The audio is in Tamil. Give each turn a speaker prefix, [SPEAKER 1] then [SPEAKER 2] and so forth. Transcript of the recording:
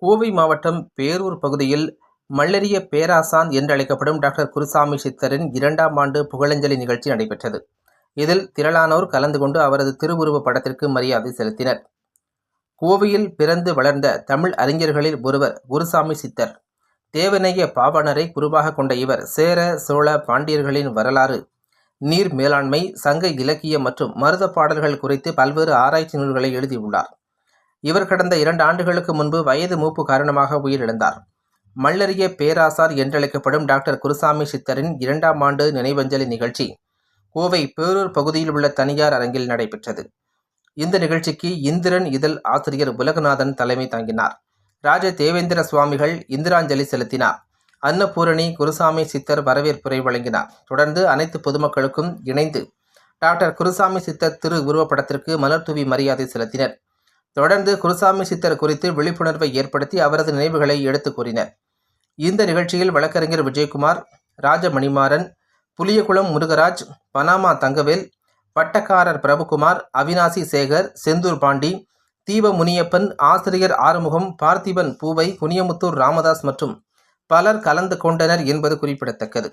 [SPEAKER 1] கோவை மாவட்டம் பேரூர் பகுதியில் மல்லரிய பேராசான் என்றழைக்கப்படும் டாக்டர் குருசாமி சித்தரின் 2ஆம் ஆண்டு புகழஞ்சலி நிகழ்ச்சி நடைபெற்றது. இதில் திரளானோர் கலந்து கொண்டு அவரது திருவுருவ படத்திற்கு மரியாதை செலுத்தினர். கோவையில் பிறந்து வளர்ந்த தமிழ் அறிஞர்களில் ஒருவர் குருசாமி சித்தர். தேவநேய பாவாணரை குருவாக கொண்ட இவர் சேர, சோழ, பாண்டியர்களின் வரலாறு, நீர் மேலாண்மை, சங்க இலக்கியம் மற்றும் மருத பாடல்கள் குறித்து பல்வேறு ஆராய்ச்சி நூல்களை எழுதியுள்ளார். இவர் கடந்த 2 ஆண்டுகளுக்கு முன்பு வயது மூப்பு காரணமாக உயிரிழந்தார். மல்லரிய பேராசார் என்றழைக்கப்படும் டாக்டர் குருசாமி சித்தரின் 2ஆம் ஆண்டு நினைவஞ்சலி நிகழ்ச்சி கோவை பேரூர் பகுதியில் உள்ள தனியார் அரங்கில் நடைபெற்றது. இந்த நிகழ்ச்சிக்கு இந்திரன் இதழ் ஆசிரியர் உலகநாதன் தலைமை தாங்கினார். ராஜ தேவேந்திர சுவாமிகள் இந்திராஞ்சலி செலுத்தினார். அன்னபூரணி குருசாமி சித்தர் வரவேற்புரை வழங்கினார். தொடர்ந்து அனைத்து பொதுமக்களுக்கும் இணைந்து டாக்டர் குருசாமி சித்தர் திரு உருவப்படத்திற்கு மலர் தூவி மரியாதை செலுத்தினர். தொடர்ந்து குருசாமி சித்தர் குறித்து விழிப்புணர்வை ஏற்படுத்தி அவரது நினைவுகளை எடுத்துக் கூறினர். இந்த நிகழ்ச்சியில் வழக்கறிஞர் விஜயகுமார், ராஜமணிமாறன், புலியகுளம் முருகராஜ், பனாமா தங்கவேல், பட்டக்காரர் பிரபுகுமார், அவினாசி சேகர், செந்தூர் பாண்டி, தீப முனியப்பன், ஆசிரியர் ஆறுமுகம், பார்த்திபன் பூவை, குனியமுத்தூர் ராமதாஸ் மற்றும் பலர் கலந்து கொண்டனர் என்பது குறிப்பிடத்தக்கது.